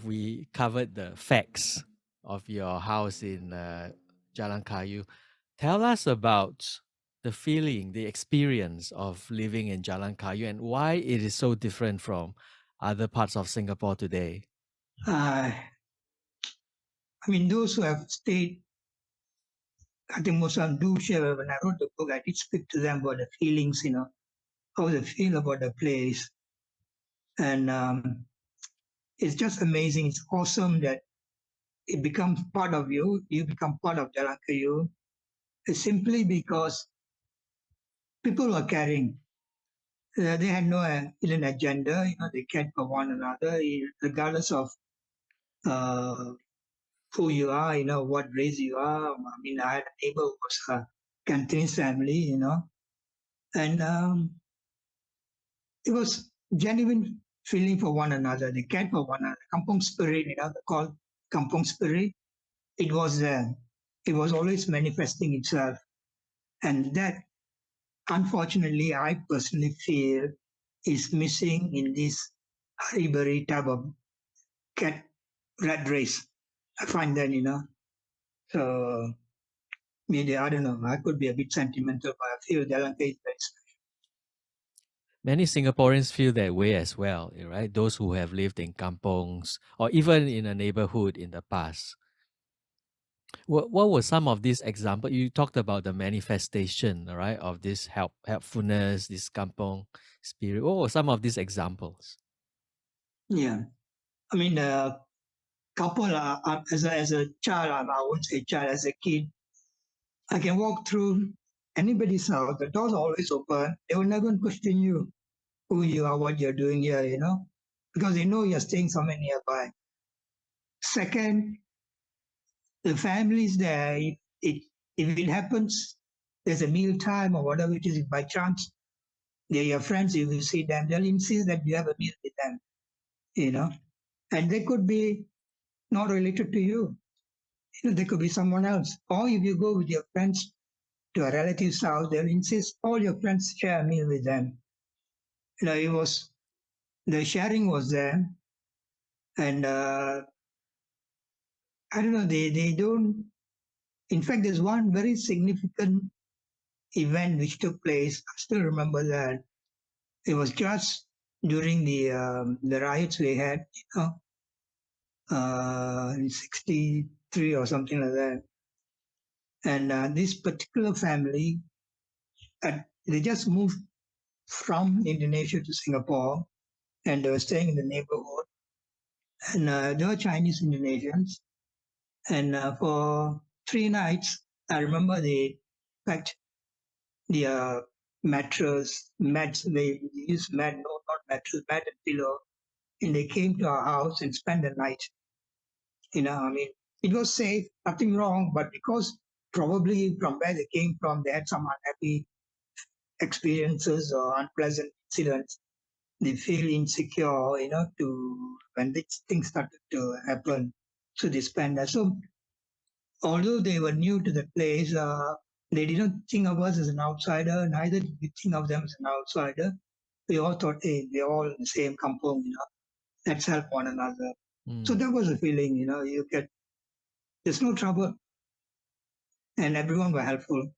we covered the facts of your house in Jalan Kayu. Tell us about the feeling, the experience of living in Jalan Kayu and why it is so different from other parts of Singapore today. Uh, I mean, those who have stayed, I think most of them do share. When I wrote the book, I did speak to them about the feelings, how they feel about the place. And it's just amazing. It's awesome that it becomes part of you. You become part of Jalan Kayu. It's simply because people were caring. They had no hidden agenda. They cared for one another, regardless of uh, who you are, what race you are. I mean, I had a neighbor who was a Cantonese family, and it was genuine feeling for one another. They cared for one another. Kampong spirit, they call Kampong spirit. It was there. It was always manifesting itself, and that, unfortunately, I personally feel is missing in this hurry type of cat rat race. I find that, So maybe I don't know. I could be a bit sentimental, but I feel Jalan Kayu is very special. Many Singaporeans feel that way as well, right? Those who have lived in kampongs or even in a neighborhood in the past. What were some of these examples? You talked about the manifestation, right, of this helpfulness, this kampong spirit. What were some of these examples? Yeah, I mean, couple as a child, I won't say child, as a kid, I can walk through anybody's house. The doors are always open. They will never question you who you are, what you're doing here, because they know you're staying somewhere nearby. Second, the families there, if it happens, there's a meal time or whatever it is, if by chance they're your friends, you will see them, they'll insist that you have a meal with them, you know. And they could be not related to you. They could be someone else. Or if you go with your friends to a relative's house, they'll insist all your friends share a meal with them. It was the sharing was there, and I don't know. They don't. In fact, there's one very significant event which took place. I still remember that it was just during the riots we had, in '63 or something like that. And this particular family, they just moved from Indonesia to Singapore, and they were staying in the neighborhood. And they were Chinese Indonesians. And for 3 nights, I remember they packed their mattress, mats. They used mat, no, not mattress, mat and pillow. And they came to our house and spent the night. I mean, it was safe, nothing wrong, but because probably from where they came from, they had some unhappy experiences or unpleasant incidents. They feel insecure, to when these things started to happen. So they spend that. So although they were new to the place, they didn't think of us as an outsider, neither did we think of them as an outsider. We all thought, hey, we're all in the same kampong, let's help one another. So Mm. that was the feeling, you get, there's no trouble, and everyone were helpful.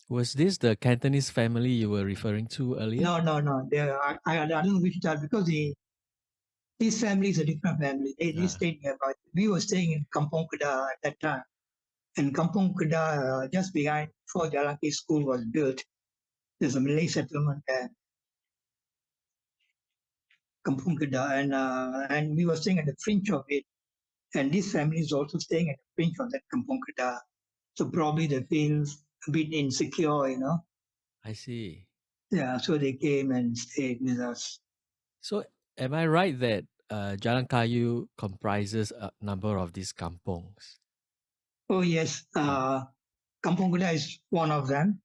Was this the Cantonese family you were referring to earlier? No. I don't know which child, because this family is a different family. They Ah, stayed nearby. We were staying in Kampong Gajah at that time. And Kampong Gajah, just behind, before Jalan Kayu School was built, there's a Malay settlement there, Kampong Gajah, and we were staying at the fringe of it. And this family is also staying at the fringe of that Kampong Gajah. So probably they feel a bit insecure, I see. Yeah, so they came and stayed with us. So, am I right that Jalan Kayu comprises a number of these kampongs? Oh yes, Mm. Kampong Gajah is one of them.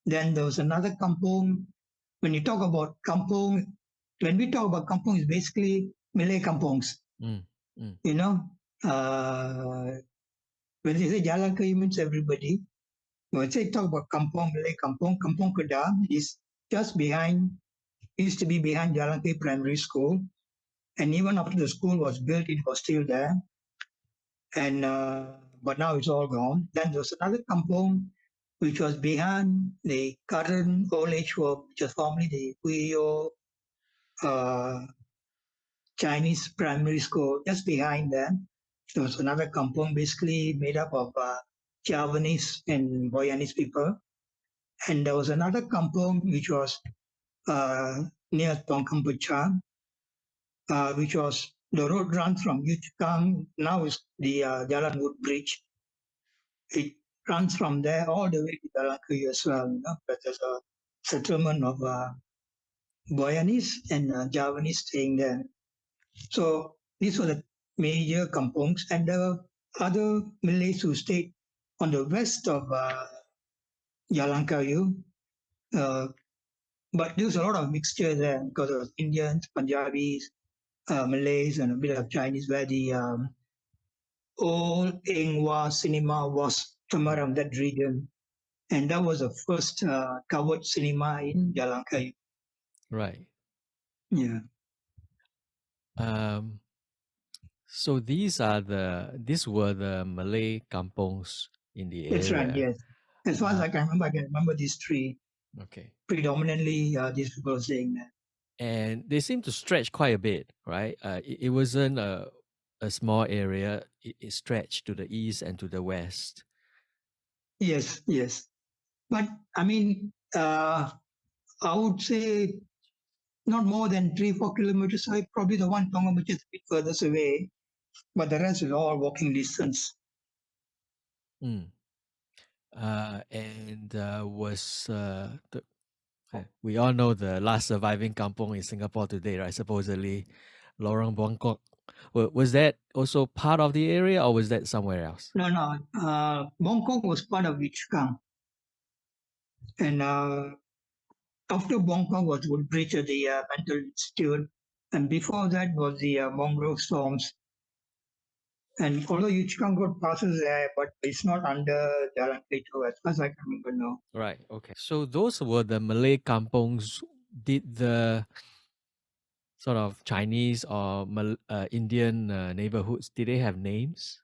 Then there was another kampong. When you talk about kampong, when we talk about kampong, it's basically Malay kampongs. Mm. Mm. You know, uh, when they say Jalan Kayu means everybody. When they talk about kampong, Malay kampong, Kampong Kedah is just behind. Used to be behind Jalan Kayu Primary School, And even after the school was built, it was still there. And but now it's all gone. Then there was another kampong which was behind the current old age home, which was formerly the Huiyo Chinese primary school. Just behind them, there was another kampong basically made up of Javanese and Boyanese people. And there was another kampong which was near Tongkang Puchang, which was the road runs from Yuchkang, now is the Jalan Wood Bridge. It runs from there all the way to Jalan Kayu as well. But there's a settlement of Boyanese and Javanese staying there. So these were the major kampongs, and there were other Malays who stayed on the west of Jalan Kayu. But there was a lot of mixture there because of Indians, Punjabis, Malays, and a bit of Chinese, where the old Engwa cinema was from around that region. And that was the first covered cinema in Jalan Kayu. Right. Yeah. So these were the Malay kampongs in the That's right, area. yes. As far as I can remember these three. Okay. Predominantly, these people saying that. And they seem to stretch quite a bit, right? It wasn't a small area. It stretched to the east and to the west. Yes, yes. But I mean, I would say not more than 3-4 kilometers away. Probably the one Tonga which is a bit furthest away, but the rest is all walking distance. Mm. And was we all know the last surviving kampong in Singapore today, right? Supposedly, Lorong Buangkok. Was that also part of the area, or was that somewhere else? No, no. Bangkok was part of Wichkang. And after Bangkok was Woodbridge, the mental institute. And before that was the Mongrel Storms. And although Wichkang Road passes there, but it's not under Jalan Kayu as far as I can remember now. Right. Okay. So those were the Malay kampongs. Did the sort of Chinese or Indian neighborhoods, did they have names?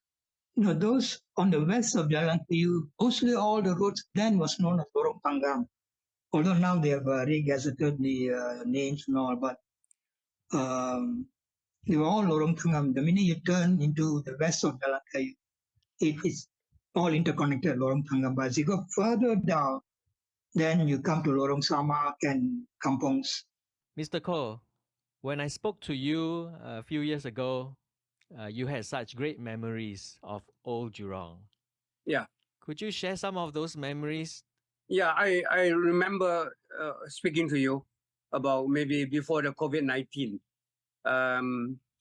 No, those on the west of Jalan Kayu, mostly all the roads then was known as Lorong Tanggam. Although now they have re-gazetted the names and all, but they were all Lorong Tanggam. The minute you turn into the west of Jalan Kayu, it is all interconnected Lorong Tanggam. But as you go further down, then you come to Lorong Samak and Kampongs. Mr. Koh, when I spoke to you a few years ago, you had such great memories of old Jurong. Yeah. Could you share some of those memories? Yeah, I remember speaking to you about maybe before the COVID-19.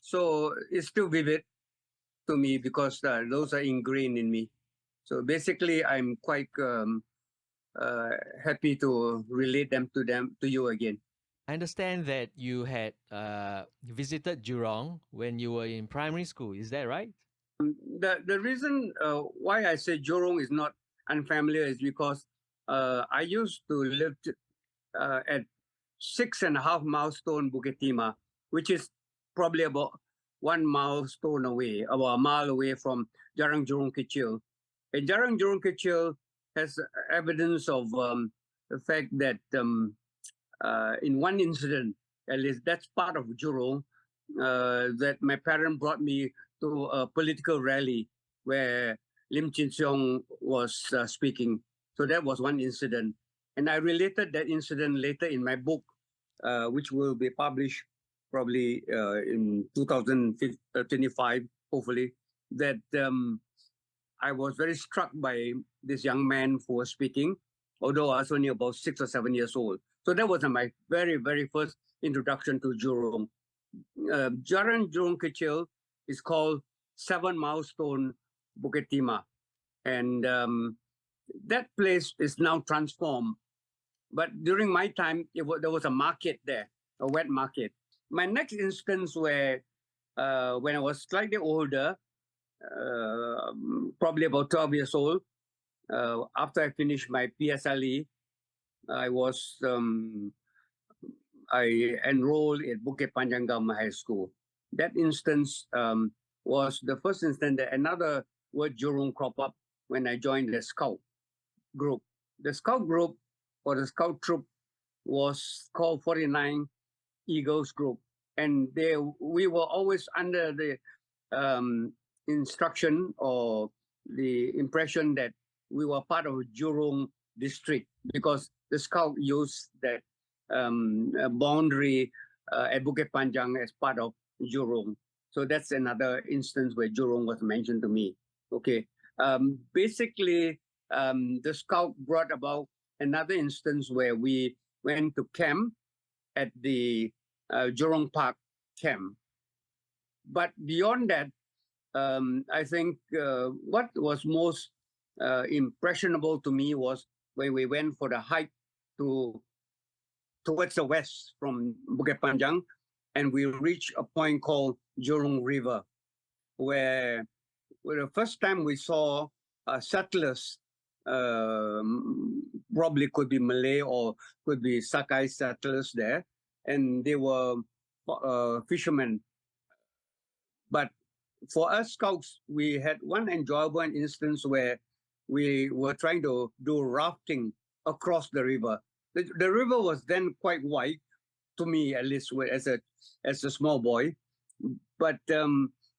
So it's still vivid to me because those are ingrained in me. So basically, I'm quite happy to relate them to you again. I understand that you had visited Jurong when you were in primary school. Is that right? The reason why I say Jurong is not unfamiliar is because I used to live at 6.5 milestone Bukit Timah, which is probably about 1 milestone away, about a mile away from Jarang Jurong Kecil. And Jarang Jurong Kecil has evidence of the fact that in one incident, at least that's part of Jurong, that my parent brought me to a political rally where Lim Chin Siong was speaking. So that was one incident. And I related that incident later in my book, which will be published probably in 2025, hopefully, that I was very struck by this young man who was speaking, although I was only about 6 or 7 years old. So that was my very, very first introduction to Jurong. Jalan Jurong Kecil is called 7 Milestone Bukit Timah. And that place is now transformed. But during my time, there was a market there, a wet market. My next instance where when I was slightly older, probably about 12 years old, after I finished my PSLE, I enrolled at Bukit Panjang High School. that instance was the first instance that another word Jurong crop up when I joined the scout group. The scout group or the scout troop was called 49 Eagles Group. And we were always under the instruction or the impression that we were part of Jurong district because the scout used that boundary at Bukit Panjang as part of Jurong. So that's another instance where Jurong was mentioned to me. Okay. Basically, the scout brought about another instance where we went to camp at the Jurong Park camp. But beyond that, I think what was most impressionable to me was when we went for the hike towards the west from Bukit Panjang, and we reached a point called Jurong River, where the first time we saw settlers, probably could be Malay or could be Sakai settlers there, and they were fishermen. But for us scouts, we had one enjoyable instance where we were trying to do rafting across the river. The river was then quite wide, to me at least, as a small boy. But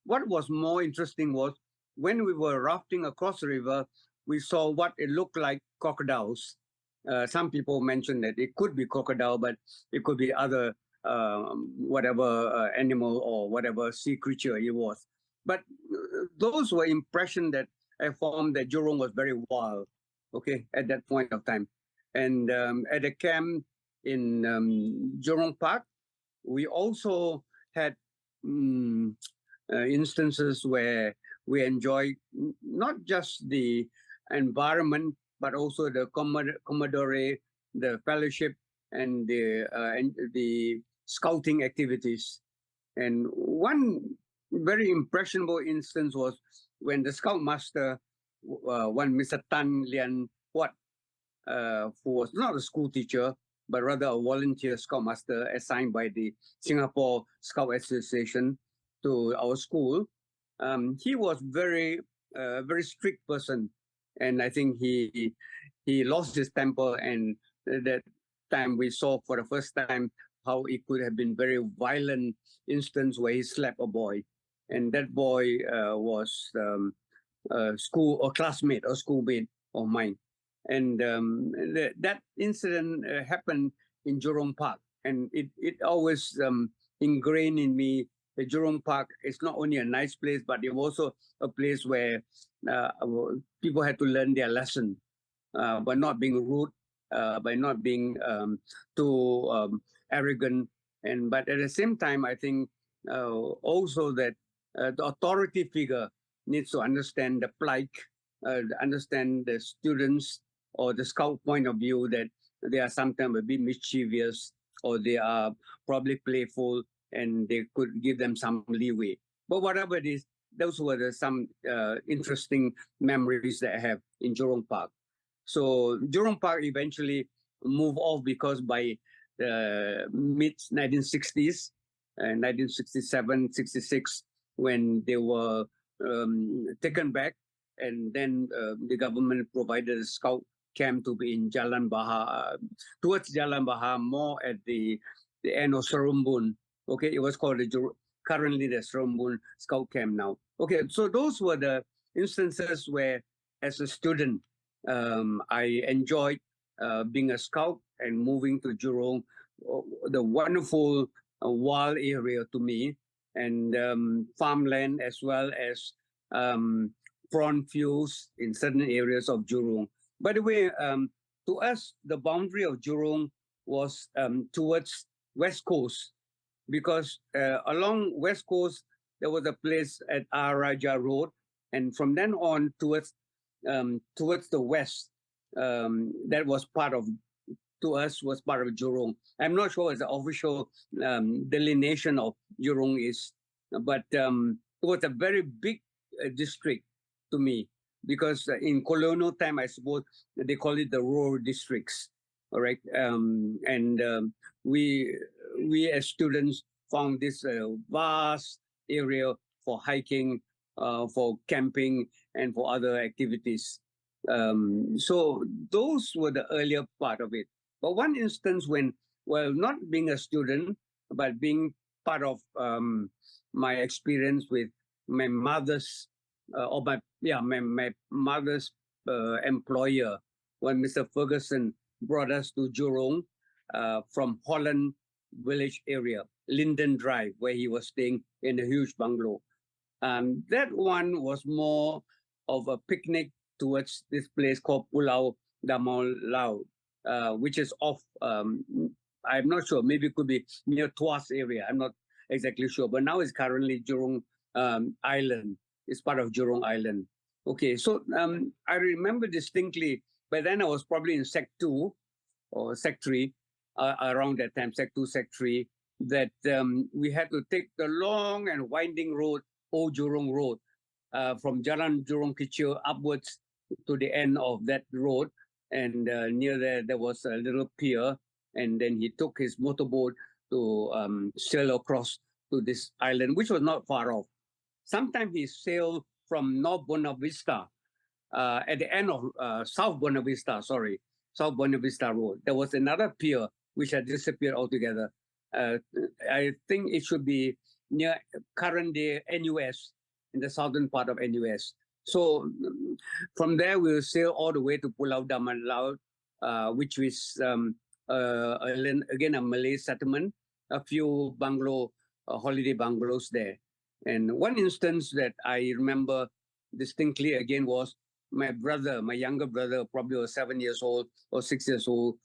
what was more interesting was when we were rafting across the river, we saw what it looked like crocodiles. Some people mentioned that it could be crocodile, but it could be other whatever animal or whatever sea creature it was. But those were impressions that I formed that Jurong was very wild, okay, at that point of time. And at the camp in Jurong Park, we also had instances where we enjoy not just the environment, but also the camaraderie, the fellowship, and the scouting activities. And one very impressionable instance was when the scoutmaster, one Mr. Tan Lian Huat, who was not a school teacher, but rather a volunteer scoutmaster assigned by the Singapore Scout Association to our school. He was very strict person, and I think he lost his temper, and that time we saw for the first time how it could have been very violent instance where he slapped a boy, and that boy was a classmate or schoolmate of mine. And that incident happened in Jurong Park, and it always ingrained in me that Jurong Park is not only a nice place, but it was also a place where people had to learn their lesson by not being rude, by not being too arrogant, but at the same time, I think also that the authority figure needs to understand the plight, understand the students or the scout point of view that they are sometimes a bit mischievous or they are probably playful, and they could give them some leeway. But whatever it is, those were some interesting memories that I have in Jurong Park. So Jurong Park eventually moved off because by the mid-1960s, 1967, 66, when they were taken back, and then the government provided a scout camp to be in Jalan Bahar, towards Jalan Bahar, more at the end of Serumbun. Okay, it was called currently the Serumbun Scout Camp now. Okay, so those were the instances where, as a student, I enjoyed being a scout and moving to Jurong, the wonderful wild area to me, and farmland as well as prawn fields in certain areas of Jurong. By the way, to us, the boundary of Jurong was towards West Coast, because along West Coast, there was a place at Raja Road, and from then on towards the west, that was part of, to us, was part of Jurong. I'm not sure what the official delineation of Jurong is, but it was a very big district to me, because in colonial time, I suppose they call it the rural districts. All right, and we as students found this vast area for hiking, for camping, and for other activities. So those were the earlier part of it. But one instance when, well, not being a student, but being part of my experience with my mother's my mother's employer, when Mr. Ferguson brought us to Jurong from Holland Village area, Linden Drive, where he was staying in a huge bungalow. That one was more of a picnic towards this place called Pulau Damau Laut, which is off. I'm not sure. Maybe it could be near Tuas area. I'm not exactly sure. But now it's currently Jurong Island. It's part of Jurong Island. Okay, so I remember distinctly. By then I was probably in Sec 2 or Sec 3, around that time, Sec 2, Sec 3, that we had to take the long and winding road, Old Jurong Road, from Jalan Jurong Kecil upwards to the end of that road. And near there was a little pier. And then he took his motorboat to sail across to this island, which was not far off. Sometimes he sailed from North Buona Vista, at the end of South Buona Vista, South Buona Vista Road. There was another pier which had disappeared altogether. I think it should be near current day NUS, in the southern part of NUS. So from there, we'll sail all the way to Pulau Damau Laut, which is again a Malay settlement, a few holiday bungalows there. And one instance that I remember distinctly again was my younger brother, probably was 7 years old or 6 years old.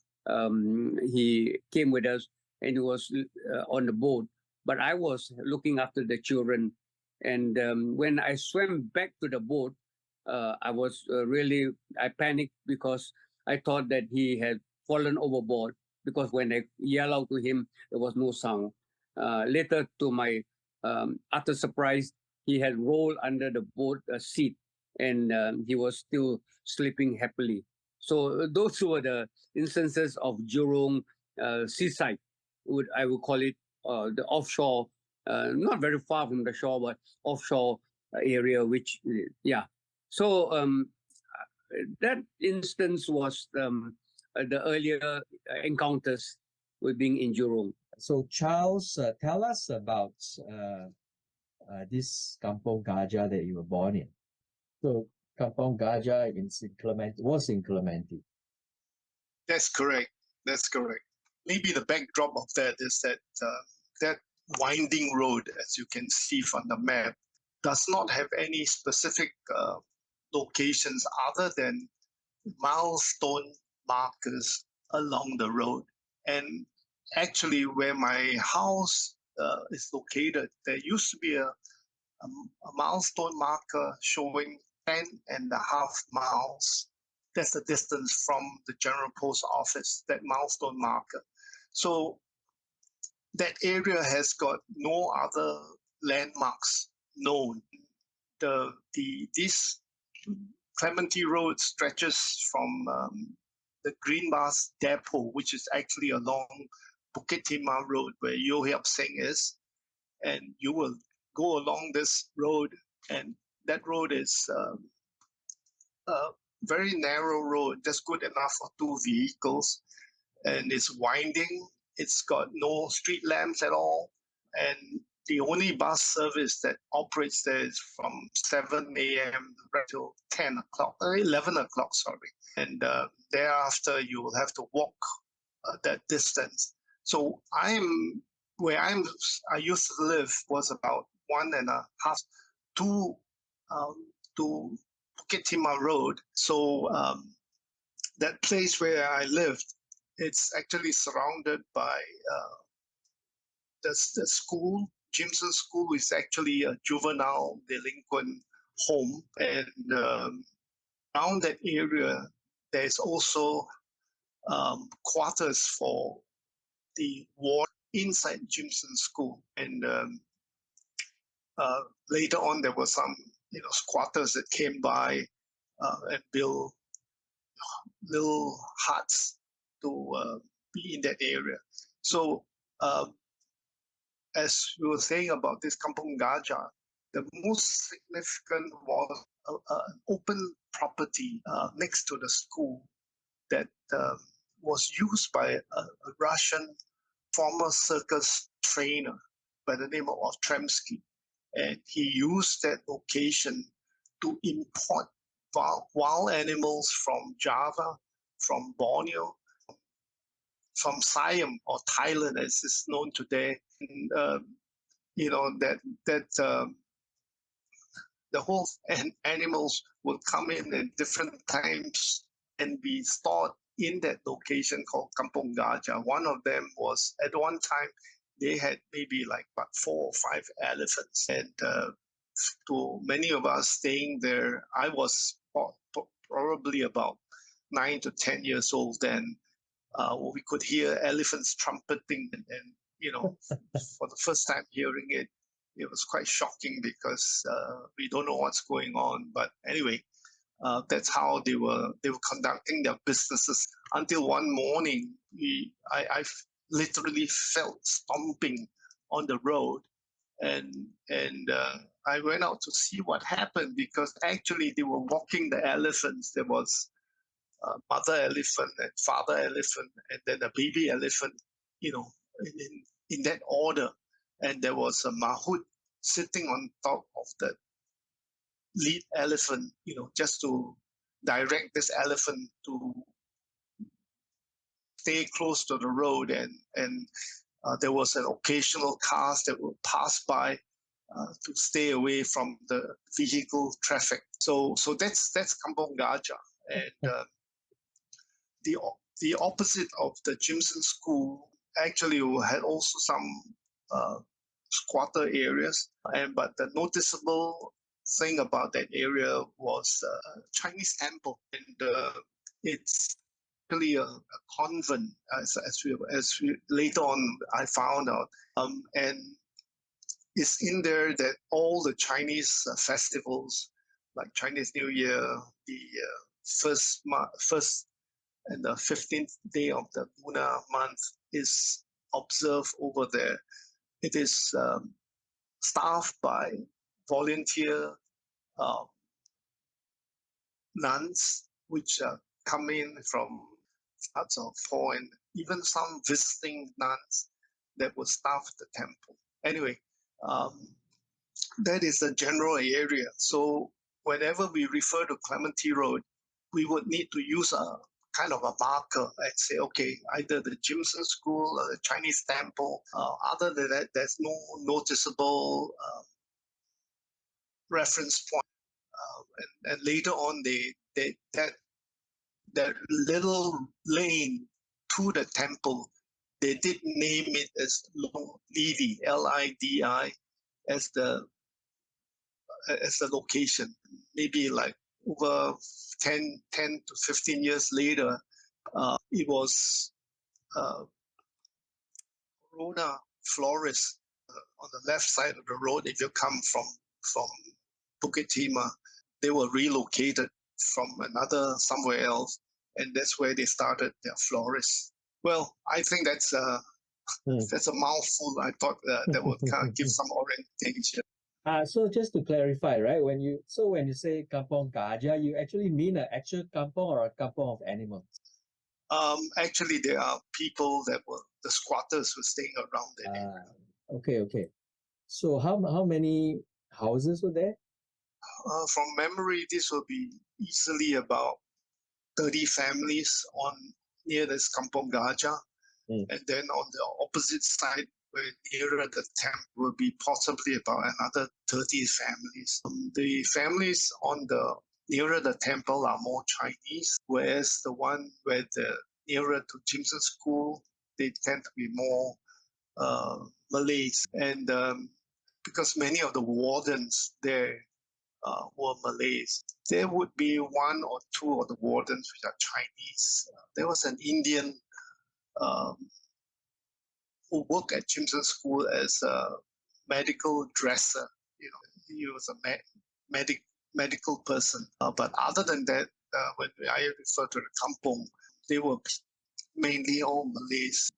He came with us and he was on the boat, but I was looking after the children. And when I swam back to the boat, I panicked because I thought that he had fallen overboard, because when I yelled out to him, there was no sound. Later, to my utter surprise, he had rolled under the boat seat, and he was still sleeping happily. So those were the instances of Jurong seaside, I would call it, the offshore, not very far from the shore, but offshore area, which, yeah. So that instance was the earlier encounters with being in Jurong. So Charles, tell us about this Kampong Gajah that you were born in. So Kampong Gajah was in Clementi. That's correct. That's correct. Maybe the backdrop of that is that that winding road, as you can see from the map, does not have any specific locations other than milestone markers along the road. And actually, where my house is located, there used to be a milestone marker showing 10.5 miles. That's the distance from the General Post Office, that milestone marker. So that area has got no other landmarks known. This Clementi Road stretches from the Green Bus Depot, which is actually along Bukit Timah Road, where Yo Hiap Seng is, and you will go along this road, and that road is a very narrow road, just good enough for 2 vehicles, and it's winding. It's got no street lamps at all, and the only bus service that operates there is from 7 a.m. till 10 o'clock, 11 o'clock, sorry. And thereafter, you will have to walk that distance. So I used to live was about 1.5 to Bukit Timah Road. So that place where I lived, it's actually surrounded by the school. Jimson School is actually a juvenile delinquent home, and around that area, there's also quarters for the ward inside Jimson School, and later on there were some squatters that came by and built little huts to be in that area. So as you were saying about this Kampong Gajah, the most significant was an open property next to the school that was used by a Russian former circus trainer by the name of Ostremsky. And he used that location to import wild animals from Java, from Borneo, from Siam or Thailand, as is known today. And, the whole animals will come in at different times and be stored in that location called Kampong Gajah. One of them was, at one time, they had maybe like about 4 or 5 elephants. And to many of us staying there, I was probably about 9 to 10 years old then. We could hear elephants trumpeting, and for the first time hearing it, it was quite shocking because we don't know what's going on. But anyway, that's how they were conducting their businesses until one morning I literally felt stomping on the road, and I went out to see what happened, because actually they were walking the elephants. There was mother elephant and father elephant, and then a baby elephant, in that order. And there was a mahout sitting on top of the lead elephant, just to direct this elephant to stay close to the road. And there was an occasional cars that would pass by to stay away from the vehicle traffic. So that's Kampong Gajah. And the opposite of the Jimson School actually had also some squatter areas, but the noticeable thing about that area was a Chinese temple, and it's really a convent, as we later on I found out, and it's in there that all the Chinese festivals, like Chinese New Year, the first and the 15th day of the lunar month, is observed over there. It is staffed by volunteer nuns, which come in from parts of foreign, even some visiting nuns that will staff the temple. Anyway, that is the general area. So whenever we refer to Clementi Road, we would need to use a kind of a marker and say, okay, either the Jimson School or the Chinese temple. Other than that, there's no noticeable reference point. And later on, that little lane to the temple, they did name it as Lidi, Lidi, as the location. Maybe like over 10 to 15 years later, it was Corona florist on the left side of the road. If you come from Bukit Timah, they were relocated from somewhere else, and that's where they started their florist. Well, I think that's a mouthful. I thought that would kind of give some orientation. So just to clarify, right? When you say Kampong Gajah, you actually mean an actual kampong or a kampong of animals? Actually, there are people that were the squatters were staying around that area. Okay. So how many houses were there? From memory, this will be easily about 30 families near this Kampong Gajah. And then on the opposite side, where nearer the temple, will be possibly about another 30 families. The families on the nearer the temple are more Chinese, whereas the one where the nearer to Jimson School, they tend to be more Malays. And because many of the wardens there were Malays, there would be one or two of the wardens which are Chinese. There was an Indian who worked at Jimson School as a medical dresser. He was a medical person. But other than that, when I refer to the kampong, they were mainly all Malays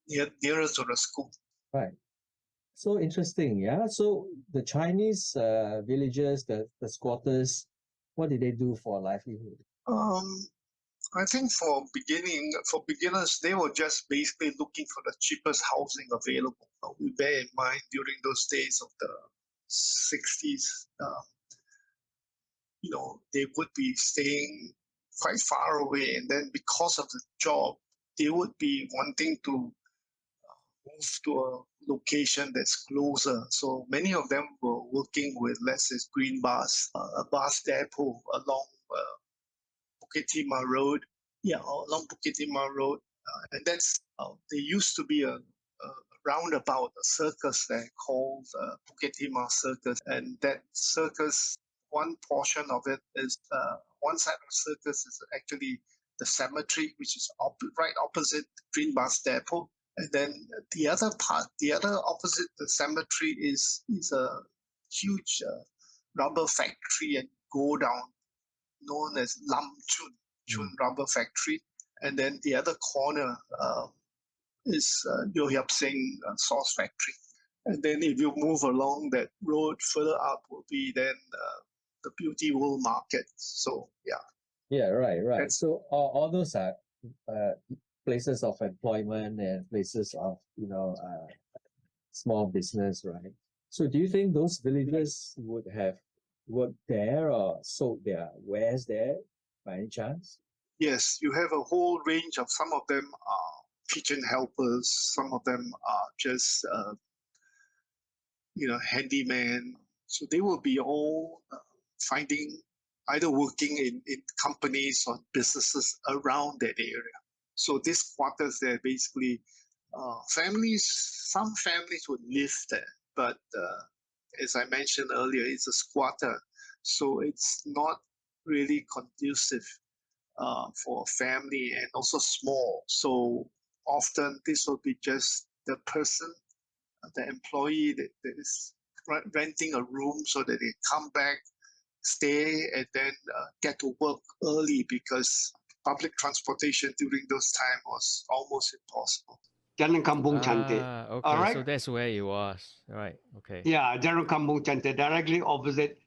nearer to the school. Right. So interesting, yeah. So the Chinese villagers, the squatters, what did they do for livelihood? I think for beginners, they were just basically looking for the cheapest housing available. We bear in mind during those days of the 60s, they would be staying quite far away, and then because of the job, they would be wanting to move to a location that's closer. So many of them were working with, let's say, green bus, a bus depot along Bukit Timah Road. Yeah, along Bukit Timah Road. And there used to be a roundabout, a circus there called Bukit Timah Circus. And that circus, one portion of it is, one side of the circus is actually the cemetery, which is right opposite the Green Bus Depot. And then the other opposite the cemetery is a huge rubber factory and go down known as Lam Chun Rubber Factory. And then the other corner is Yo Hiap Sing Sauce Factory. And then if you move along that road further up will be then the Beauty World Market. So, yeah. Yeah, right. So all those are places of employment and places of, small business, right? So do you think those villagers would have worked there or sold their wares there by any chance? Yes, you have a whole range of, some of them are kitchen helpers, some of them are just, handyman. So they will be all finding either working in companies or businesses around that area. So these quarters, they're basically some families would live there, but as I mentioned earlier, it's a squatter. So it's not really conducive for a family and also small. So often this will be just the person, the employee that is renting a room so that they come back, stay, and then get to work early because public transportation during those time was almost impossible. Jalan Kampong Chantek. Okay, All right. so that's where it was. Right, okay. Yeah, Jalan Kampong Chantek, directly opposite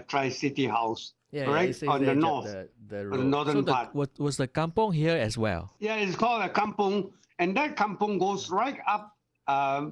Tri-City House. Yeah, right? it says On the there, north, the road. on the northern so part. Was the kampong here as well? Yeah, it's called a kampong, and that kampong goes right up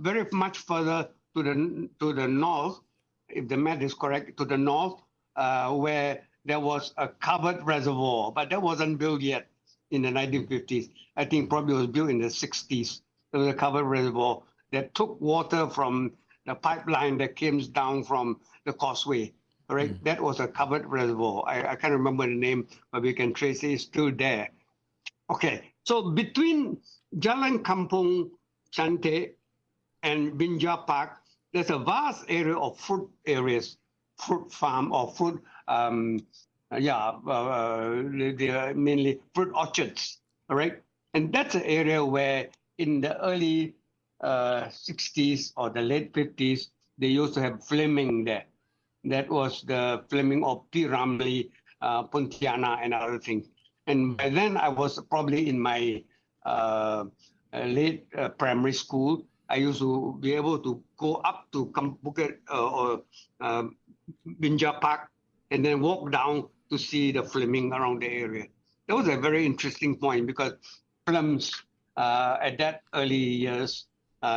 very much further to the north, if the map is correct, to the north, where there was a covered reservoir, but that wasn't built yet in the 1950s. I think probably was built in the 60s. There was a covered reservoir that took water from the pipeline that came down from the causeway. Right, that was a covered reservoir. I can't remember the name, but we can trace it. It's still there. Okay, so between Jalan Kampong Chantek and Binja Park, there's a vast area of fruit areas, fruit farm or fruit, they are mainly fruit orchards, all right? And that's an area where in the early 60s or the late 50s, they used to have Fleming there. That was the Fleming of P. Ramlee, Pontiana, and other things. And by then, I was probably in my late primary school. I used to be able to go up to Bukit or Binja Park and then walk down to see the Fleming around the area. That was a very interesting point because plums at that early years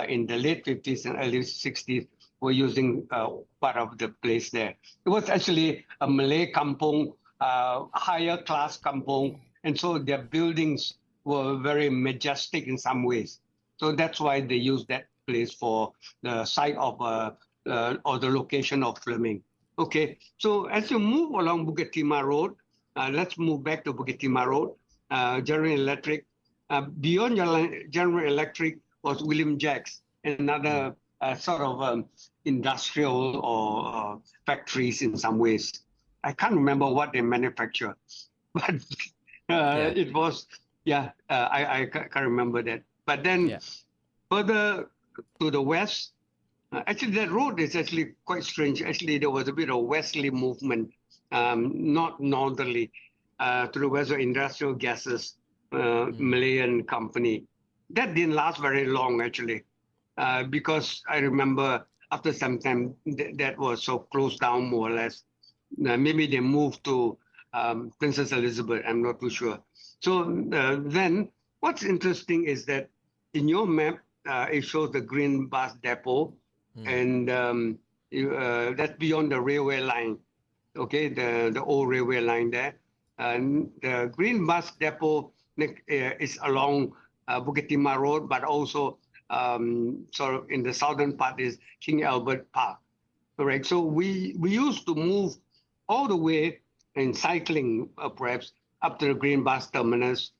in the late 50s and early 60s were using part of the place there. It was actually a Malay kampong, higher class kampong, and so their buildings were very majestic in some ways. So that's why they used that place for the site of or the location of Fleming. Okay, so as you move along Bukit Timah Road, let's move back to Bukit Timah Road, General Electric. Beyond General Electric was William Jacks, another sort of industrial or factories in some ways. I can't remember what they manufacture, but it was, I can't remember that. But then further to the west, actually that road is actually quite strange. Actually, there was a bit of westerly movement, not northerly, to the west of industrial gases, Malayan company. That didn't last very long, actually. because I remember after some time that was so closed down more or less. Maybe they moved to Princess Elizabeth. I'm not too sure. So then, what's interesting is that in your map, it shows the green bus depot, and that's beyond the railway line. Okay, the old railway line there. And the green bus depot is along Bukit Timah Road, but also sort of in the southern part is King Albert Park. Correct. So we used to move all the way and cycling perhaps up to the green bus terminus,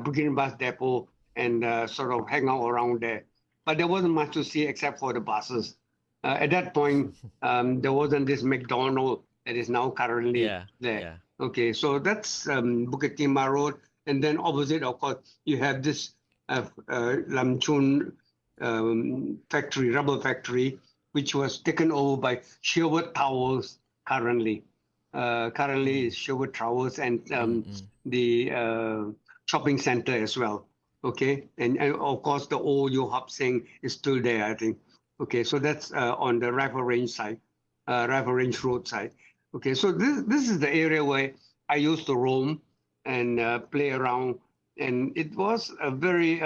green bus depot, and sort of hang out around there. But there wasn't much to see except for the buses. At that point, there wasn't this McDonald that is now currently Yeah, there. yeah. Okay, so that's Bukit Timah Road, and then opposite, of course, you have this Lam Chun factory, rubber factory, which was taken over by Sherwood Towers currently. Currently, is Sherwood Towers and the shopping center as well. Okay, and of course, the old Yo Hap Seng is still there, I think. Okay, so that's on the Rifle Range side, Rifle Range Road side. Okay, so this is the area where I used to roam and play around, and it was a very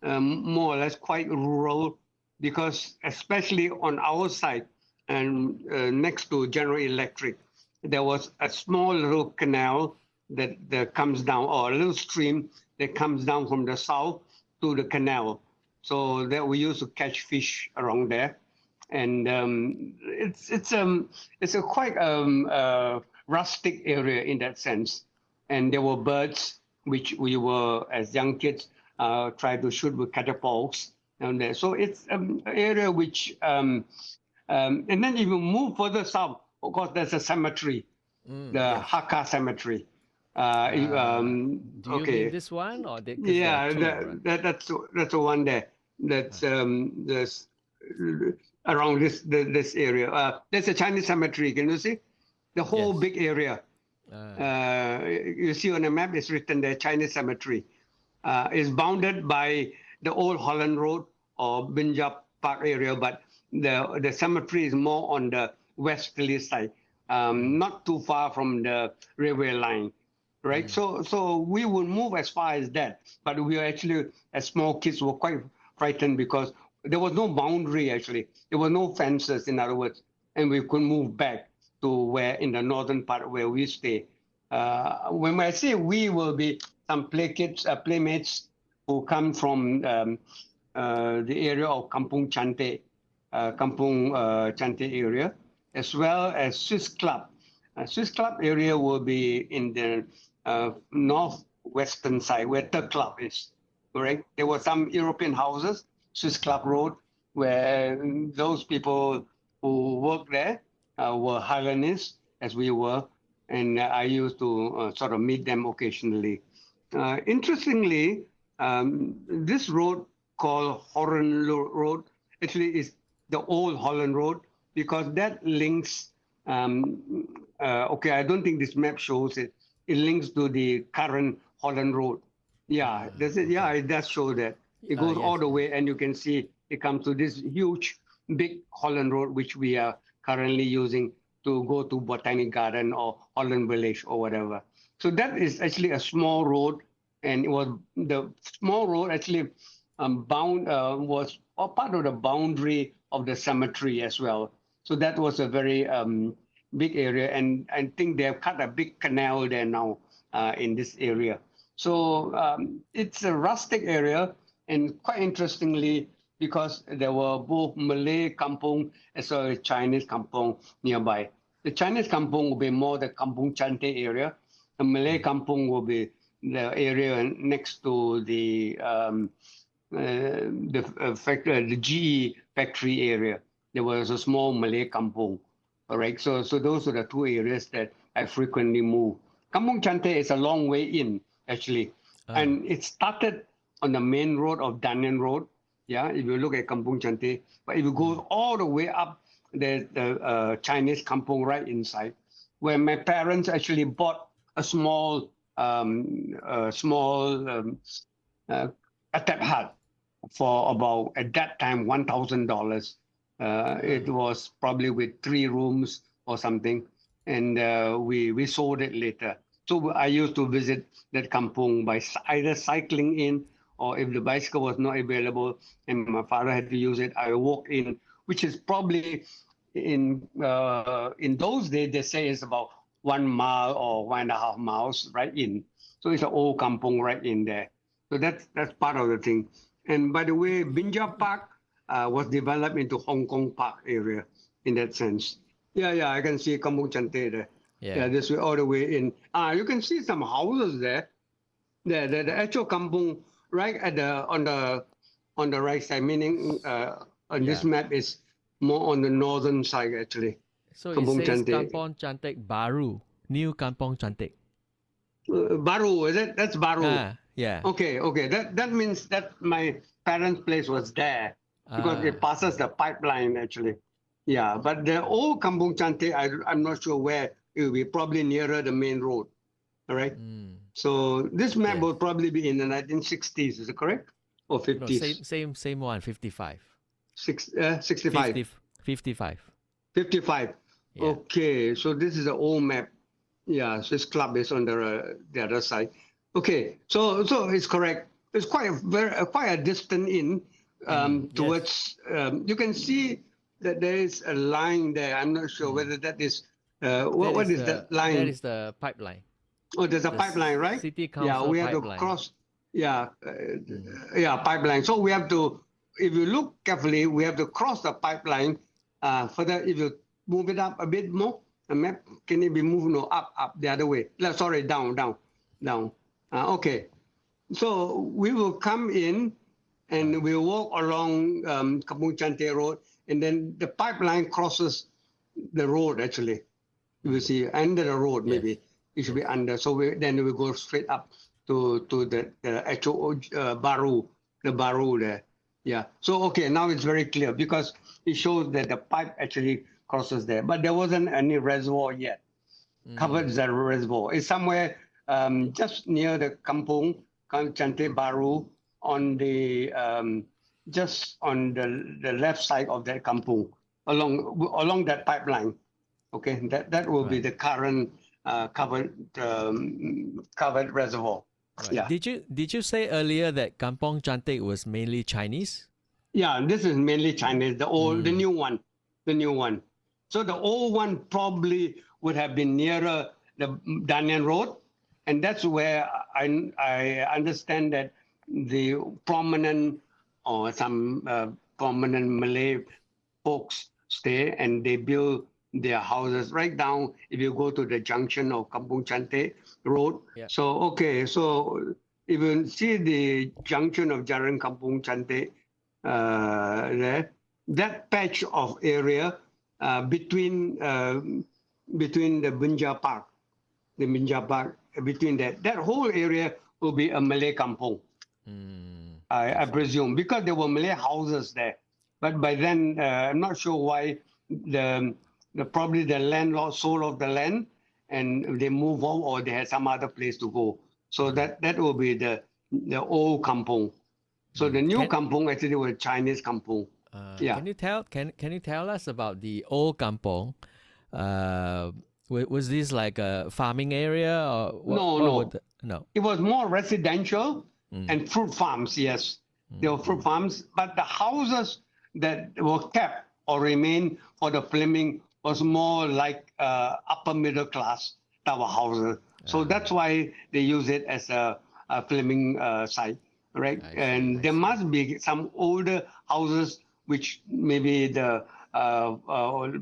more or less quite rural, because especially on our side and next to General Electric, there was a small little canal that comes down, or a little stream that comes down from the south to the canal. So that we used to catch fish around there, and it's a quite rustic area in that sense. And there were birds which we were, as young kids, try to shoot with catapults down there. So it's an area which, and then if you move further south, of course, there's a cemetery, the Hakka Cemetery. Do you Okay. mean this one or the? Yeah, Right? that's the one there. That's this around this area. There's a Chinese cemetery. Can you see the whole Yes. big area? You see on the map, it's written there, Chinese cemetery. Is bounded by the old Holland Road or Binjap Park area, but the cemetery is more on the westerly side, not too far from the railway line, right? So we would move as far as that, but we were actually, as small kids, were quite frightened because there was no boundary actually. There were no fences, in other words, and we could move back to where in the northern part where we stay. When I say we, will be some playmates who come from the area of Kampong Chantek, Kampong Chantek area, as well as Swiss Club. Swiss Club area will be in the northwestern side where the club is. Correct. There were some European houses, Swiss Club Road, where those people who worked there were Highlanders, as we were, and I used to sort of meet them occasionally. Interestingly, this road called Holland Road actually is the old Holland Road, because that links. Okay, I don't think this map shows it. It links to the current Holland Road. Yeah, does it? Yeah, it does show that. It goes all the way, and you can see it comes to this huge, big Holland Road, which we are currently using to go to Botanic Garden or Holland Village or whatever. So that is actually a small road, and it was the small road actually was a part of the boundary of the cemetery as well. So that was a very big area, and I think they have cut a big canal there now in this area. So it's a rustic area, and quite interestingly, because there were both Malay kampong as well as Chinese kampong nearby. The Chinese kampong will be more the Kampong Chantek area. The Malay kampong will be the area next to the GE factory area. There was a small Malay kampong. All right, so those are the two areas that I frequently move. Kampong Chantek is a long way in, actually. And it started on the main road of Danyan Road. Yeah, if you look at Kampong Chantek. But if you go all the way up, there's the Chinese kampong right inside, where my parents actually bought a small attap hut. for about, at that time, $1,000. It was probably with 3 rooms or something, and we sold it later. So I used to visit that kampong by either cycling in, or if the bicycle was not available and my father had to use it, I walk in, which is probably in those days they say it's about 1 mile or 1.5 miles right in. So it's an old kampong right in there. So that's part of the thing. And by the way, Binja Park was developed into Hong Kong Park area in that sense. Yeah, I can see Kampong Chantek there. Yeah, this way all the way in. You can see some houses there. The actual kampong right at on the right side, meaning on this map is more on the northern side actually. So it Kampong says Chantek. Kampong Chantek Bahru, New Kampong Chantek. Bahru, is it? That's Bahru. Yeah. Okay. That means that my parents' place was there because it passes the pipeline actually. Yeah, but the old Kampong Chantek, I'm not sure where it will be. Probably nearer the main road. All right. So this map will probably be in the 1960s. Is it correct? Or 50s? No, same one. 55. 65. 55. 55. Yeah. Okay, so this is the old map. Yeah, so this club is on the other side. Okay, so it's correct. It's quite a distance in towards. You can see that there is a line there. I'm not sure whether that is what is that line? That is the pipeline. Oh, there's a pipeline, right? City Council Yeah, we have pipeline. to cross. Yeah, pipeline. So we have to. If you look carefully, we have to cross the pipeline. Further, if you move it up a bit more, the map can it be moved? No, up the other way. No, sorry, down. Okay. So we will come in and we'll walk along Kampong Chantek Road, and then the pipeline crosses the road actually. You will see under the road maybe. It should be under. So then we go straight up to the actual Bahru, the Bahru there. Yeah. So okay, now it's very clear because it shows that the pipe actually crosses there, but there wasn't any reservoir yet. Covered the reservoir. It's somewhere just near the Kampong Chantek Bahru on the just on the left side of that kampong along that pipeline. Okay, that will be the current covered reservoir. Right. Yeah. Did you say earlier that Kampong Chantek was mainly Chinese? Yeah, this is mainly Chinese. The new one. So the old one probably would have been nearer the Danyan Road, and that's where I understand that the prominent or some prominent Malay folks stay, and they build their houses right down. If you go to the junction of Kampong Chantek Road, so if you see the junction of Jalan Kampong Chantek there, that patch of area between the Binja Park, between that whole area will be a Malay kampong. I presume because there were Malay houses there, but by then I'm not sure why probably the landlord sold off the land and they move on, or they had some other place to go. So that will be the old kampong. So the new kampong actually was Chinese kampong. Can you tell us about the old kampong? Was this like a farming area or no? It was more residential and fruit farms. Yes, there were fruit farms, but the houses that were kept or remained for the Fleming was more like upper middle class type of houses. So that's why they use it as a Fleming site, right? There must be some older houses which maybe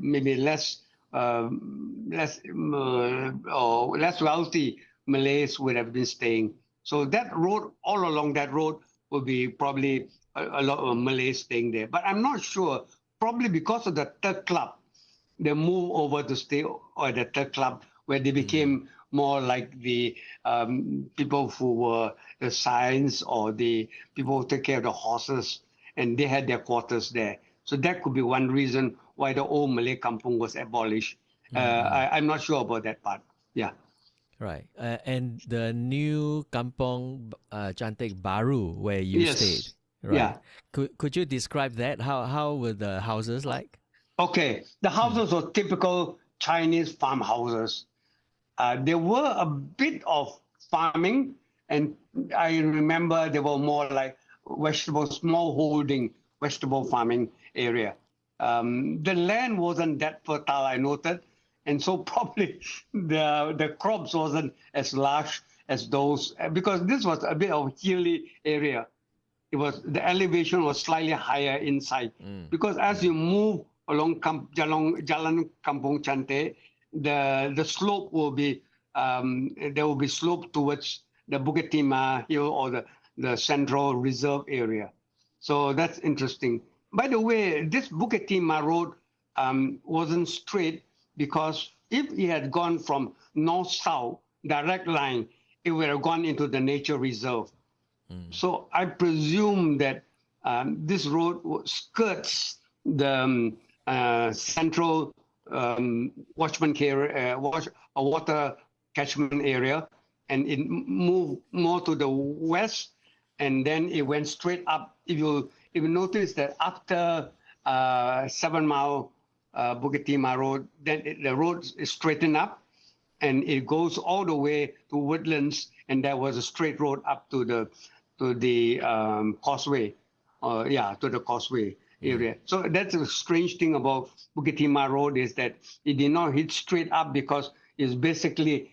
maybe less wealthy Malays would have been staying. So that road, all along that road, will be probably a lot of Malays staying there. But I'm not sure. Probably because of the third club, they moved over to stay at the third club, where they became more like the people who were the science or the people who take care of the horses, and they had their quarters there. So that could be one reason why the old Malay kampong was abolished. I'm not sure about that part. Yeah. Right. And the new Kampong Chantek Bahru, where you stayed. Right. Yeah. Could you describe that? How were the houses like? Okay. The houses were typical Chinese farmhouses. There were a bit of farming, and I remember they were more like vegetable, small holding vegetable farming area. The land wasn't that fertile, I noted, and so probably the crops wasn't as large as those because this was a bit of hilly area. It was the elevation was slightly higher inside because as you move along Jalan Kampong Chantek, the slope will be there will be slope towards the Bukit Timah Hill or the Central Reserve area. So that's interesting. By the way, this Bukit Timah Road wasn't straight because if it had gone from north-south, direct line, it would have gone into the nature reserve. So I presume that this road skirts the central watchman area, water catchment area, and it moved more to the west, and then it went straight up. If you notice that after 7 Mile Bukit Timah Road, then the road is straightened up, and it goes all the way to Woodlands, and there was a straight road up to the causeway, to the causeway area. So that's a strange thing about Bukit Timah Road is that it did not hit straight up because it's basically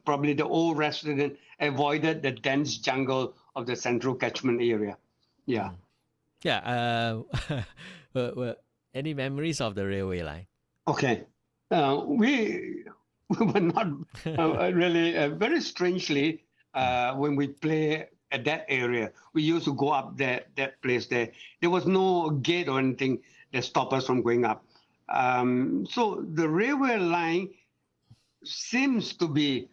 probably the old resident avoided the dense jungle of the central catchment area. Yeah. Yeah. Any memories of the railway line? Okay. We were not really very strangely when we play at that area. We used to go up that place there. There was no gate or anything that stopped us from going up. So the railway line seems to be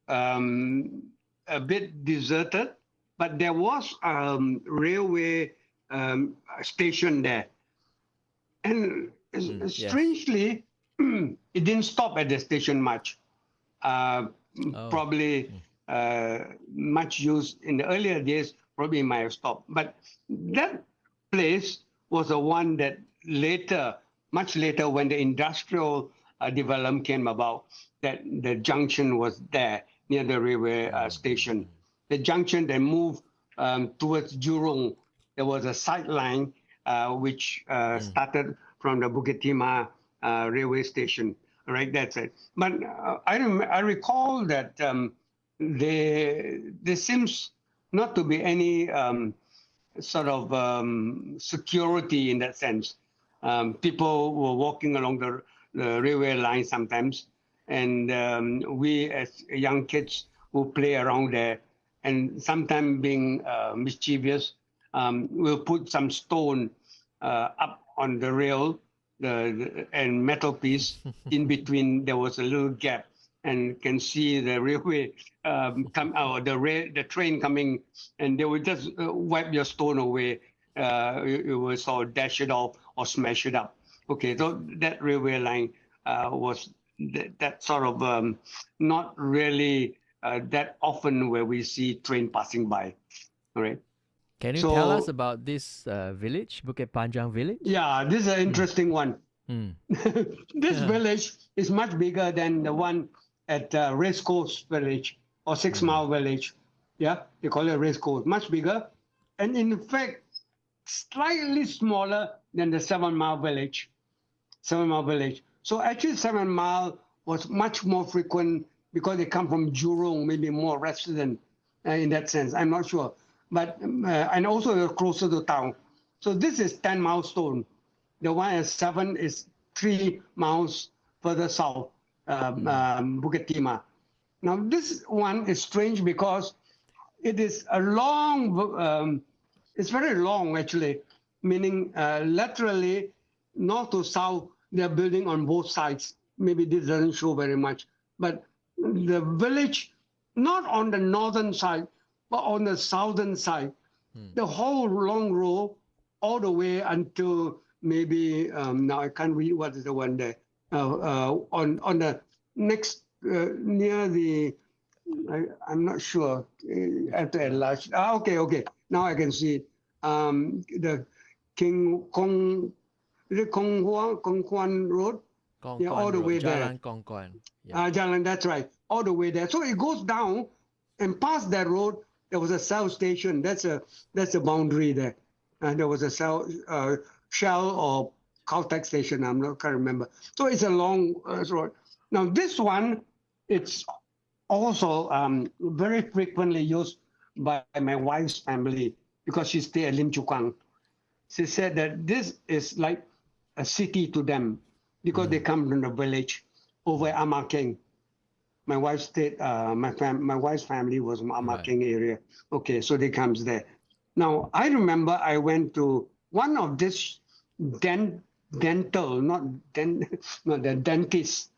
a bit deserted, but there was railway station there. And strangely, it didn't stop at the station much. Probably much used in the earlier days, probably might have stopped. But that place was the one that later, much later, when the industrial development came about, that the junction was there near the railway station. The junction then moved towards Jurong. There was a side line which started from the Bukit Timah railway station. Right, that's it. But I recall that there seems not to be any sort of security in that sense. People were walking along the railway line sometimes, and we as young kids who play around there, and sometimes being mischievous, we'll put some stone up on the rail and metal piece in between. There was a little gap, and can see the railway come out, the train coming, and they would just wipe your stone away. You will sort of dash it off or smash it up. Okay, so that railway line was that sort of not really that often where we see train passing by. All right. Can you tell us about this village, Bukit Panjang Village? Yeah, this is an interesting one. This village is much bigger than the one at Racecourse Village or 6 Mile Village. Yeah, they call it Racecourse. Much bigger. And in fact, slightly smaller than the 7 Mile Village. 7 Mile Village. So actually 7 Mile was much more frequent because they come from Jurong, maybe more resident in that sense. I'm not sure. But and also closer to town. So this is 10 milestone. The one at 7 is 3 miles further south, Bukit Timah. Now this one is strange because it is a long, it's very long actually, meaning laterally north to south, they're building on both sides. Maybe this doesn't show very much, but the village, not on the northern side, but on the southern side, the whole long row, all the way until maybe now I can't read what is the one there. On the next near the, I'm not sure. I have to enlarge. Okay. Now I can see it. the King Kong, is it Kong Kwan Road? Yeah, all the way there. Jalan Kongkuan. Yeah. Jalan, that's right, all the way there. So it goes down, and past that road, there was a Shell station. That's a boundary there. And there was a Shell or Caltex station. Can't remember. So it's a long road. Now this one, it's also very frequently used by my wife's family because she stayed at Lim Chu Kang. She said that this is like a city to them because they come from the village over at Ama Keng. My wife stayed, my wife's family was from Ama Keng area. Okay, so they comes there. Now, I remember I went to one of this dental, not the dentist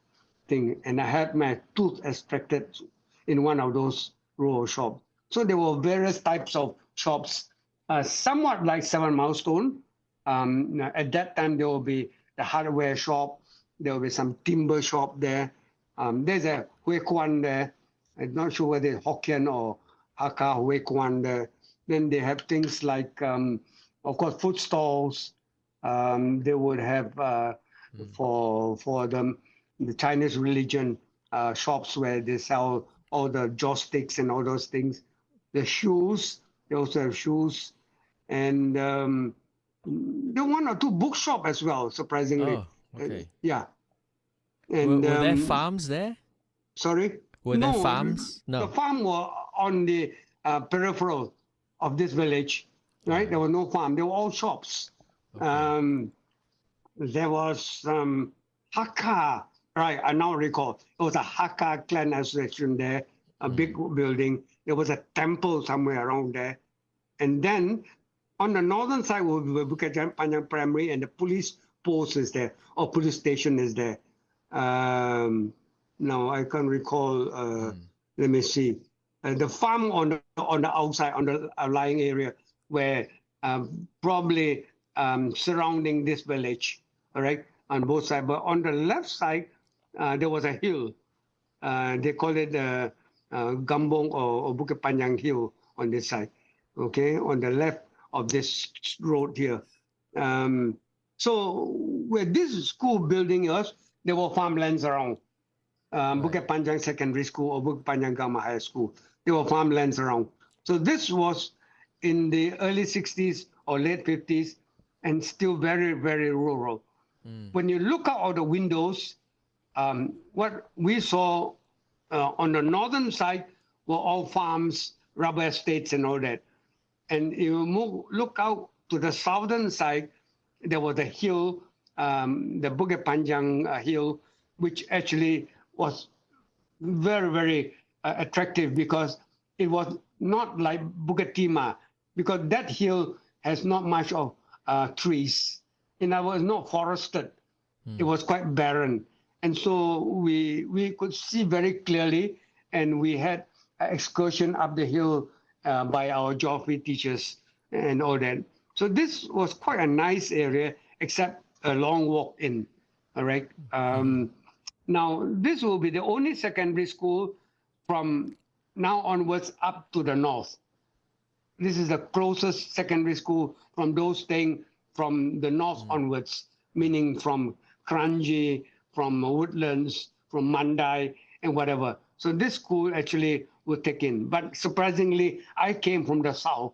thing, and I had my tooth extracted in one of those row of shops. So there were various types of shops, somewhat like 7 Milestone. At that time, there will be the hardware shop. There will be some timber shop there. There's a Hui Kwan there. I'm not sure whether it's Hokkien or Hakka Hui Kwan there. Then they have things like, of course, food stalls. They would have for the Chinese religion shops where they sell all the joysticks and all those things. The shoes, they also have shoes. And there are 1 or 2 bookshop as well, surprisingly. Oh, okay. Yeah. And were there farms there? Sorry? Were there farms? No. The farm were on the peripheral of this village, right? There were no farm. They were all shops. Okay. There was Hakka, right? I now recall. It was a Hakka clan association there, a big building. There was a temple somewhere around there. And then on the northern side was Bukit Panjang Primary, and the police post is there, or police station is there. No, I can't recall. Let me see. The farm on the outside, on the lying area, where probably surrounding this village, all right, on both sides. But on the left side, there was a hill. They call it Gambong or Bukit Panjang Hill on this side, okay, on the left of this road here. So where this school building is, there were farmlands around. Bukit Panjang Secondary School or Bukit Panjang Gamma High School. There were farmlands around. So this was in the early 60s or late 50s and still very, very rural. When you look out of the windows, what we saw on the northern side were all farms, rubber estates and all that. And you look out to the southern side, there was a hill, the Bukit Panjang hill, which actually was very, very attractive because it was not like Bukit Timah, because that hill has not much of trees. And it was not forested. It was quite barren. And so we could see very clearly, and we had an excursion up the hill by our geography teachers and all that. So this was quite a nice area, except a long walk in, all right? Now, this will be the only secondary school from now onwards up to the north. This is the closest secondary school from those staying from the north onwards, meaning from Kranji, from Woodlands, from Mandai, and whatever. So this school actually will take in. But surprisingly, I came from the south.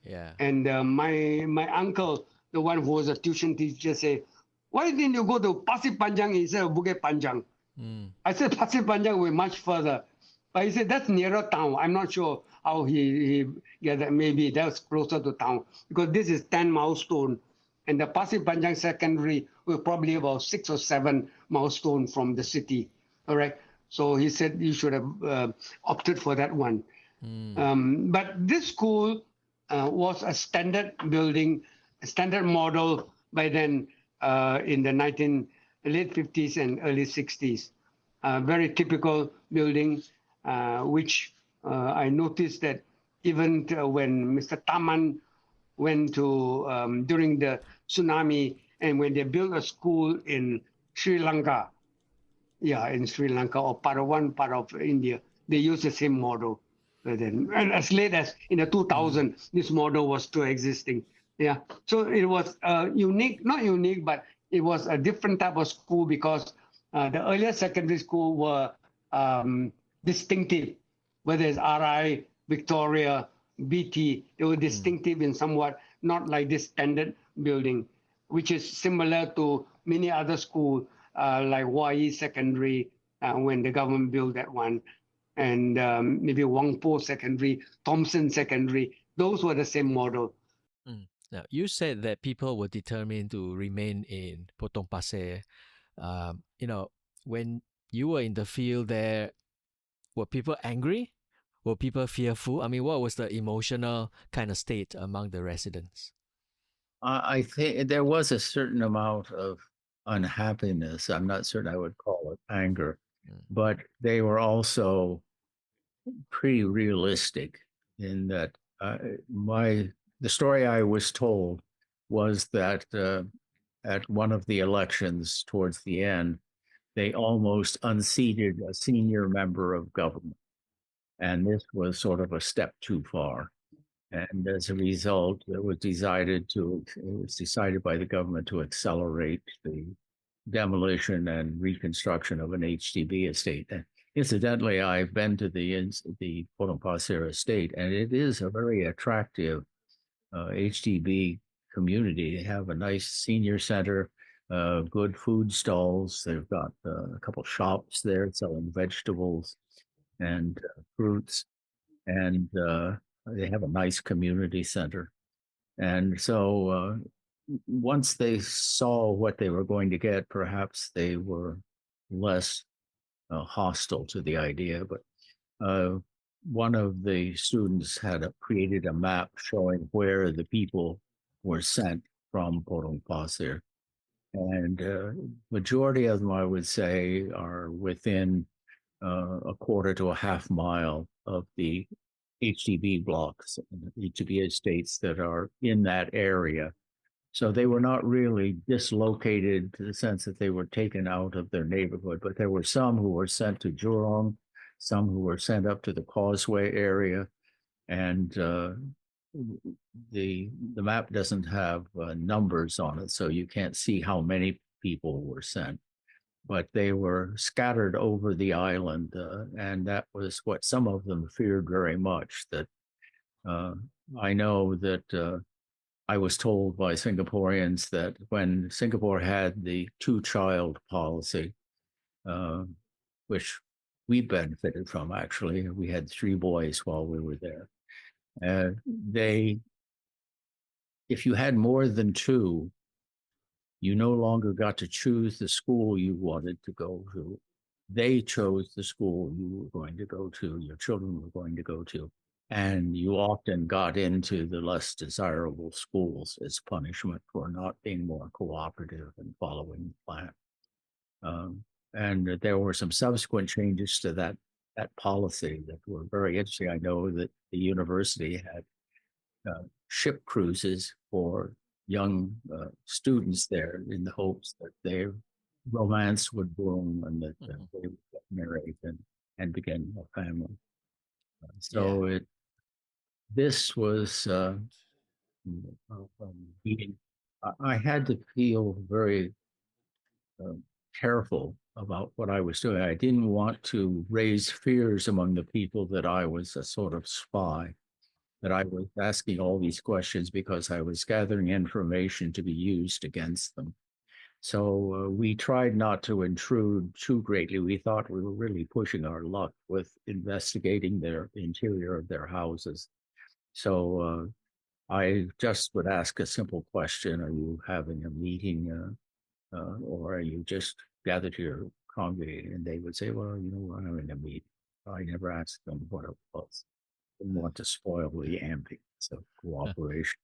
Yeah. And my uncle, the one who was a tuition teacher, said, "Why didn't you go to Pasir Panjang instead of Bukit Panjang?" I said, Pasir Panjang went much further. But he said, that's nearer town. I'm not sure how he get that. Maybe that's closer to town. Because this is 10 milestone. And the Pasir Panjang Secondary were probably about 6 or 7 milestone from the city. All right. So he said you should have opted for that one. But this school was a standard building, a standard model by then in the late 50s and early 60s. Very typical building, which I noticed that even when Mr. Taman went to, during the tsunami, and when they built a school in Sri Lanka, in Sri Lanka, or part of India, they used the same model. then. And as late as in the 2000, this model was still existing. Yeah. So it was unique, not unique, but it was a different type of school because the earlier secondary school were distinctive, whether it's RI, Victoria, BT, they were distinctive in somewhat, not like this standard building, which is similar to many other schools like YE Secondary when the government built that one, and maybe Wangpo Secondary, Thompson Secondary. Those were the same model. Now, you said that people were determined to remain in Potong Pasir. When you were in the field there, were people angry? Were people fearful? I mean, what was the emotional kind of state among the residents? I think there was a certain amount of unhappiness. I'm not certain I would call it anger, but they were also pretty realistic in that the story I was told was that at one of the elections towards the end, they almost unseated a senior member of government. And this was sort of a step too far. And as a result, it was decided by the government to accelerate the demolition and reconstruction of an HDB estate. And incidentally, I've been to the Potong Pasir estate, and it is a very attractive HDB community. They have a nice senior center, good food stalls. They've got a couple shops there selling vegetables and fruits, and they have a nice community center. And so once they saw what they were going to get, perhaps they were less hostile to the idea. But one of the students had created a map showing where the people were sent from Potong Pasir. And majority of them, I would say, are within a quarter to a half mile of the HDB blocks, HDB estates that are in that area. So they were not really dislocated to the sense that they were taken out of their neighborhood, but there were some who were sent to Jurong, some who were sent up to the Causeway area, and the map doesn't have numbers on it, so you can't see how many people were sent. But they were scattered over the island, and that was what some of them feared very much. That I know that I was told by Singaporeans that when Singapore had the two-child policy, which we benefited from, actually, we had 3 boys while we were there. If you had more than 2, you no longer got to choose the school you wanted to go to. They chose the school you were going to go to, your children were going to go to. And you often got into the less desirable schools as punishment for not being more cooperative and following the plan. And there were some subsequent changes to that policy that were very interesting. I know that the university had ship cruises for young students there in the hopes that their romance would bloom and that they would get married and begin a family. So this was I had to feel very careful about what I was doing. I didn't want to raise fears among the people that I was a sort of spy, that I was asking all these questions because I was gathering information to be used against them. So we tried not to intrude too greatly. We thought we were really pushing our luck with investigating their interior of their houses. So I just would ask a simple question: are you having a meeting, or are you just gathered here congregating? And they would say, well, we're having a meeting. I never asked them what it was. Didn't want to spoil the ambience of cooperation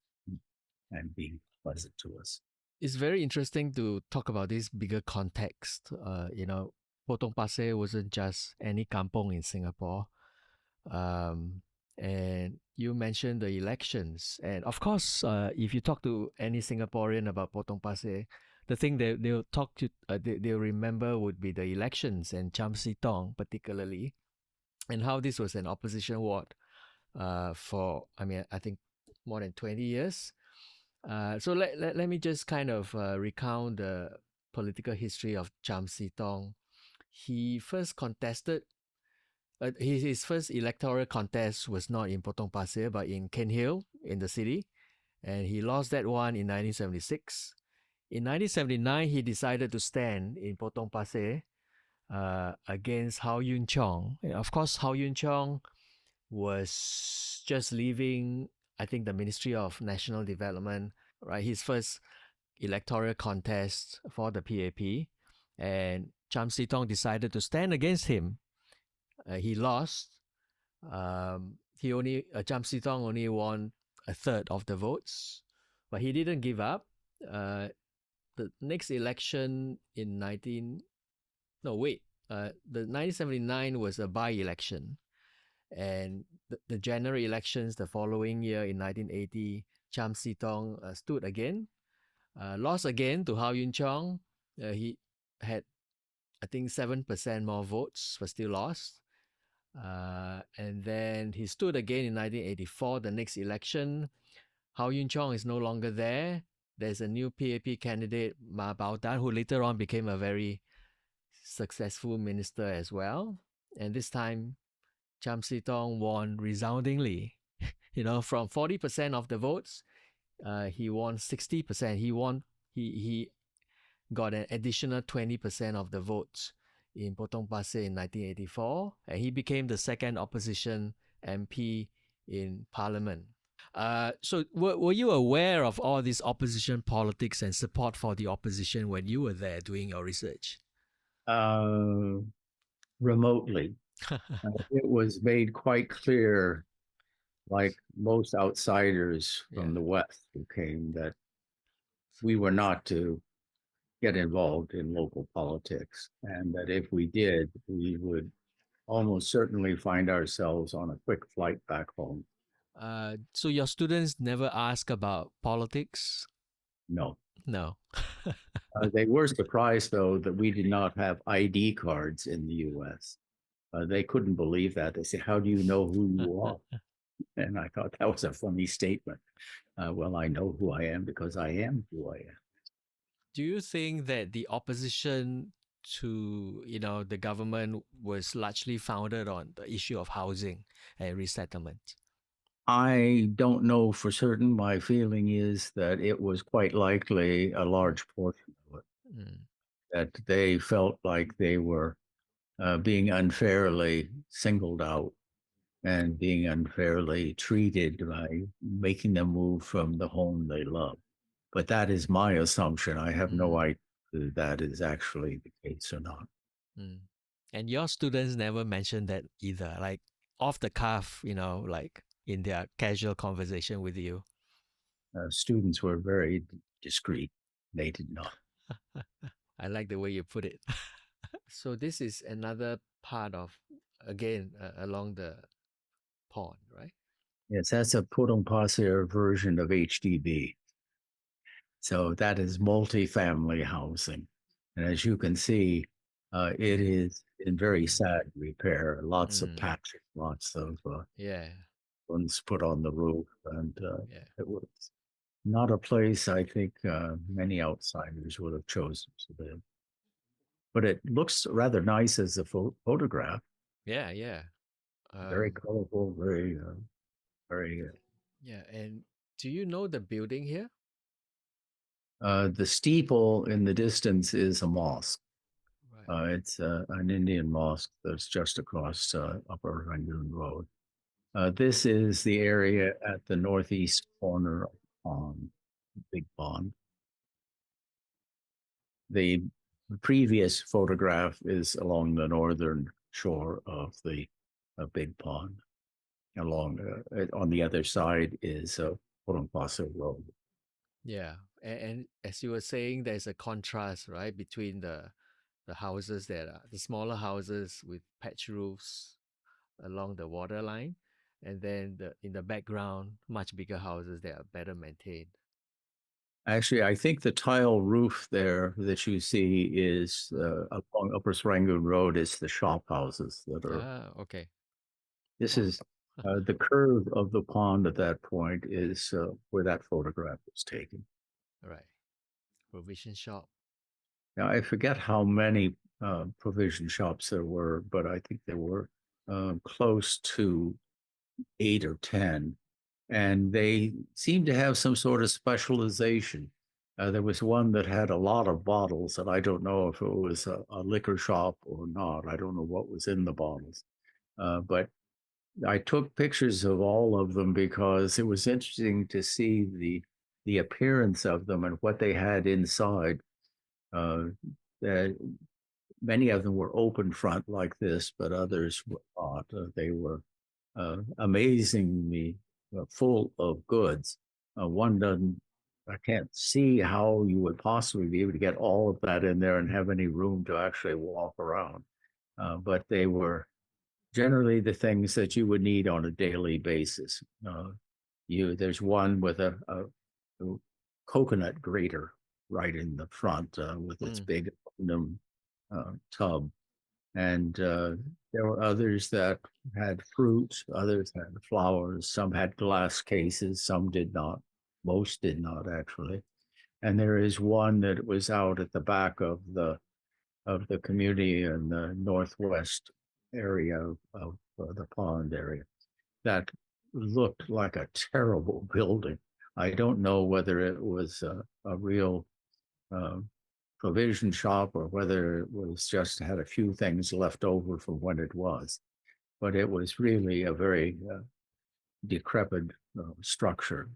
and being pleasant to us. It's very interesting to talk about this bigger context. Potong Pasir wasn't just any kampong in Singapore. And you mentioned the elections. And of course, if you talk to any Singaporean about Potong Pasir, the thing that they'll talk to, they'll remember would be the elections and Cham Si Tong particularly, and how this was an opposition ward for, I think more than 20 years. So let me just kind of recount the political history of Cham Si Tong. He first contested, his first electoral contest was not in Potong Pasir, but in Cairnhill in the city. And he lost that one in 1976. In 1979, he decided to stand in Potong Pasir against Hau Yun Chong. Of course, Hau Yun Chong was just leaving, I think, the Ministry of National Development, right? His first electoral contest for the PAP. And Cham Si Tong decided to stand against him. He lost. Cham Si Tong only won a third of the votes, but he didn't give up. The next election in the 1979 was a by-election, and the general elections the following year in 1980, Cham Si Tong stood again, lost again to Hau Yun Chong. He had, I think, 7% more votes, but still lost. And then he stood again in 1984, the next election. Hau Yun Chong is no longer there. There's a new PAP candidate, Ma Bao Dan, who later on became a very successful minister as well. And this time, Cham Si Tong won resoundingly. From 40% of the votes, he won 60%. He got an additional 20% of the votes in Potong Pasir in 1984, and he became the second opposition MP in Parliament. So were you aware of all this opposition politics and support for the opposition when you were there doing your research? Remotely. It was made quite clear, like most outsiders from the West who came, that we were not to get involved in local politics, and that if we did, we would almost certainly find ourselves on a quick flight back home. So your students never ask about politics? No. No. They were surprised, though, that we did not have ID cards in the U.S. They couldn't believe that. They said, "How do you know who you are?" And I thought that was a funny statement. Well, I know who I am because I am who I am. Do you think that the opposition to the government was largely founded on the issue of housing and resettlement? I don't know for certain. My feeling is that it was quite likely a large portion of it, that they felt like they were being unfairly singled out and being unfairly treated by making them move from the home they love. But that is my assumption. I have no idea if that is actually the case or not. And your students never mentioned that either, like off the cuff, like in their casual conversation with you? Students were very discreet. They did not. I like the way you put it. So this is another part of, again, along the pond, right? Yes, that's a Potong Pasir version of HDB. So that is multifamily housing. And as you can see, it is in very sad repair. Lots of patching, lots of ones put on the roof. And it was not a place I think many outsiders would have chosen to live. But it looks rather nice as a photograph. Yeah, yeah. Very colorful, very, very. Yeah, and do you know the building here? The steeple in the distance is a mosque. Right. It's an Indian mosque that's just across Upper Rangoon Road. This is the area at the northeast corner of the pond, Big Pond. The previous photograph is along the northern shore of the Big Pond. Along on the other side is Potong Pasir Road. Yeah, and as you were saying, there's a contrast, right, between the houses that are the smaller houses with patch roofs along the waterline, and then in the background, much bigger houses that are better maintained. Actually, I think the tile roof there that you see is along Upper Rangoon Road is the shop houses that are. Okay. This is The curve of the pond at that point is where that photograph was taken. Right. Provision shop. Now, I forget how many provision shops there were, but I think there were close to 8 or 10. And they seemed to have some sort of specialization. There was one that had a lot of bottles, and I don't know if it was a liquor shop or not. I don't know what was in the bottles. But I took pictures of all of them because it was interesting to see the appearance of them and what they had inside. That many of them were open front like this, but others were not. They were amazingly full of goods. One doesn't, I can't see how you would possibly be able to get all of that in there and have any room to actually walk around. But they were generally the things that you would need on a daily basis. There's one with a coconut grater right in the front with its big aluminum tub. And there were others that had fruit, others had flowers, some had glass cases, some did not. Most did not actually. And there is one that was out at the back of the community in the northwest area of the pond area that looked like a terrible building. I don't know whether it was a real provision shop or whether it was just had a few things left over from when it was, but it was really a very decrepit structure.